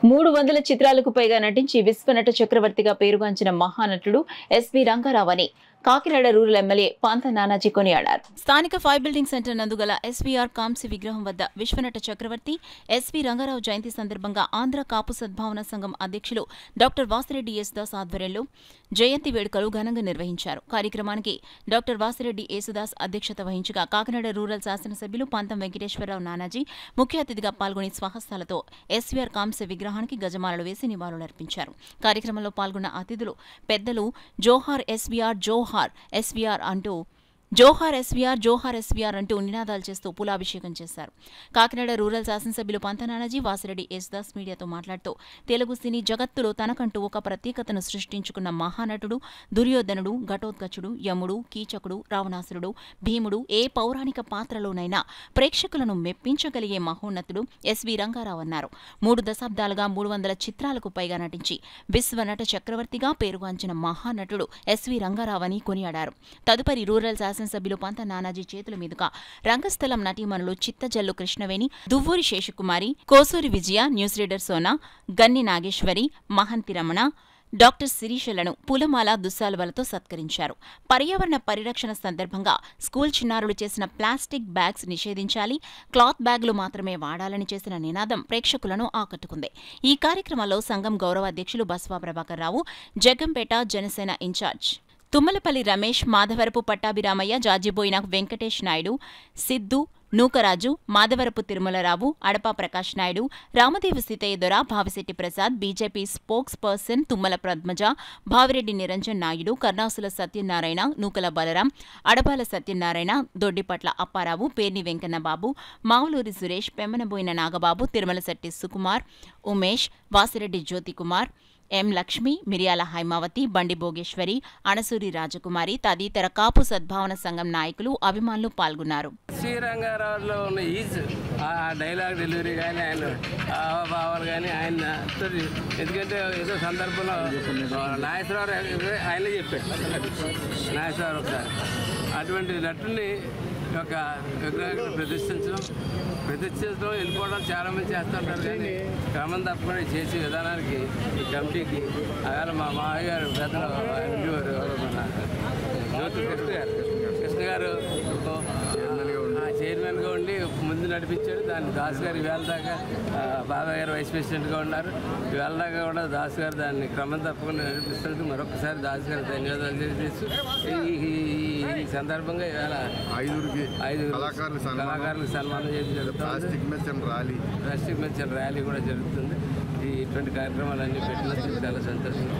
300 చిత్రాలకు పైగా నటించి విశ్వనట చక్రవర్తిగా పేరుగాంచిన మహానటుడు ఎస్వి రంగారావు అని కాకినాడ రూరల్ ఎమ్మెల్యే పాంత నానాజీ కొనియాడారు. స్థానిక 5 బిల్డింగ్ సెంటర్ నందుగల ఎస్వీఆర్ కాంస్య విగ్రహం వద్ద విశ్వనట చక్రవర్తి ఎస్వి రంగారావు జయంతి సందర్భంగా ఆంధ్ర కాపు సద్భావన సంఘం అధ్యక్షులు డాక్టర్ వాసిరెడ్డి యేసుదాస్ ఆధ్వర్యంలో జయంతి వేడుకలు ఘనంగా నిర్వహించారు. కార్యక్రమానికి డాక్టర్ వాసిరెడ్డి యేసుదాస్ అధ్యక్షత వహించగా కాకినాడ రూరల్ శాసనసభ్యులు పంతం వెంకటేశ్వరరావు నానాజీ ముఖ్య అతిథిగా పాల్గొని స్వహస్తాలతో ఎస్వీఆర్ కాంస్య విగ్రహానికి గజమాలలు వేసి నివాళులర్పించారు. కార్యక్రమంలో పాల్గొన్న అతిథులు పెద్దలు జోహార్ ఎస్వీఆర్ జోహార్ ఎస్వీఆర్ అంటూ నినాదాలు చేస్తూ పూలాభిషేకం చేశారు. కాకినాడ రూరల్ శాసనసభ్యులు పంత నానాజీ వాసిరెడ్డి యేసుదాస్ మీడియాతో మాట్లాడుతూ తెలుగు సినీ జగత్తులో తనకంటూ ఒక ప్రత్యేకతను సృష్టించుకున్న మహానటుడు, దుర్యోధనుడు, ఘటోత్కచుడు, యముడు, కీచకుడు, రావణాసురుడు, భీముడు ఏ పౌరాణిక పాత్రలోనైనా ప్రేక్షకులను మెప్పించగలిగే మహోన్నతుడు ఎస్వి రంగారావు అన్నారు. 3 దశాబ్దాలుగా 300 చిత్రాలకు పైగా నటించి విశ్వనట చక్రవర్తిగా పేరుగాంచిన మహానటుడు ఎస్వి రంగారావు అని కొనియాడారు. తదుపరి రూరల్ శాసనసభ్యులు పంత నానాజీ చేతుల మీదుగా రంగస్థలం నటీమణులు చిత్తజల్లు కృష్ణవేణి, దువ్వూరి శేషకుమారి, కోసూరి విజయ, న్యూస్ రీడర్ సోనా, గన్ని నాగేశ్వరి, మహంతి రమణ, డాక్టర్ శిరీషలను పూలమాల దుస్సాలువలతో సత్కరించారు. పర్యావరణ పరిరక్షణ సందర్భంగా స్కూల్ చిన్నారులు చేసిన ప్లాస్టిక్ బ్యాగ్స్ నిషేధించాలి, క్లాత్ బ్యాగులు మాత్రమే వాడాలని చేసిన నినాదం ప్రేక్షకులను ఆకట్టుకుంది. ఈ కార్యక్రమంలో సంఘం గౌరవ అధ్యక్షులు Baswa Prabhakar Rao, Jaggampeta Janasena in charge Tummalapalli Ramesh, Madhavarapu Pattabhiramayya, Jajiboina Venkatesh Naidu, Siddhu, Nookaraju, Madhavarapu Tirumalarao, Adapa Prakash Naidu, Ramadevi Seethaiah Dora, Bhavisetti Prasad, BJP spokesperson Tummala Padmaja, Bhavireddy Niranjan Naidu, Karnasula Satyanarayana, Nookala Balaram, Adapala Satyanarayana, Doddipatla Apparao, Perni Venkannababu, Mavuluri Suresh, Pemmanaboina Nagababu, Tirumalasetti Sukumar, Umesh, Vasireddy Jyothikumar, M Lakshmi, Miriyala Hymavathi, బండి భోగేశ్వరి, అణసూరి రాజకుమారి తదితర కాపు సద్భావన సంఘం నాయకులు, అభిమానులు పాల్గొన్నారు. శ్రీరంగారావులో ఉన్న ఆ డైలాగ్ డెలివరీ కానీ ఆయన భావాలు కానీ ఆయన ఎందుకంటే ఏదో సందర్భంలో నాగేశ్వరరావు ఆయనే చెప్పాడు. నాగేశ్వరరావు ఒకసారి అటువంటి నటుని ఒక విగ్రహాన్ని ప్రదర్శించడం వెళ్ళిపోవడం చాలామంది చేస్తుంటారు. కానీ క్రమం తప్పకుండా చేసే విధానానికి ఈ కమిటీకి అలా మా మామయ్య గారు పెద్దలు మన జ్యోతి కృష్ణ గారు చైర్మన్గా ఉండి ముందు నడిపించాడు. దాన్ని దాస్ గారు ఇవాళ దాకా బాబాయ్ గారు వైస్ ప్రెసిడెంట్గా ఉన్నారు. ఇవాళ దాకా కూడా దాస్ గారు దాన్ని క్రమం తప్పకుండా నడిపిస్తుంది. మరొకసారి దాస్ గారు ధన్యవాదాలు తెలియజేస్తూ ఈ సందర్భంగా ఇవాళ 5 కళాకారులకు సన్మానం చేయడం జరుగుతుంది. ప్లాస్టిక్ మెన్షన్ ర్యాలీ కూడా జరుగుతుంది. ఇటువంటి కార్యక్రమాలన్నీ పెట్టినందుకు చాలా సంతోషం.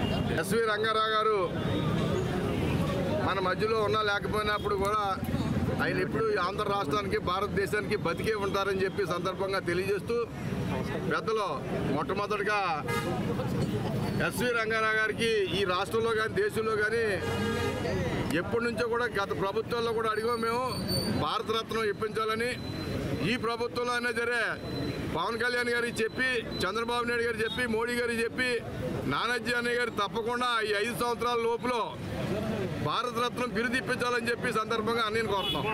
ఎస్వి రంగారావు గారు మన మధ్యలో ఉన్నా లేకపోయినప్పుడు కూడా ఆయన ఎప్పుడు ఆంధ్ర రాష్ట్రానికి భారతదేశానికి బతికే ఉంటారని చెప్పి సందర్భంగా తెలియజేస్తూ పెద్దలు మొట్టమొదటిగా ఎస్వి రంగారావు గారికి ఈ రాష్ట్రంలో కానీ దేశంలో కానీ ఎప్పటి నుంచో కూడా గత ప్రభుత్వాల్లో కూడా అడిగాం మేము భారతరత్నం ఇప్పించాలని. ఈ ప్రభుత్వంలో అయినా సరే పవన్ కళ్యాణ్ గారికి చెప్పి, చంద్రబాబు నాయుడు గారు చెప్పి, మోడీ గారికి చెప్పి, నానాజీ అన్నయ్య గారు తప్పకుండా ఈ 5 సంవత్సరాల లోపల భారతరత్నం బిరుదు ఇప్పించాలని చెప్పి సందర్భంగా అన్నయ్యను కోరుతాం.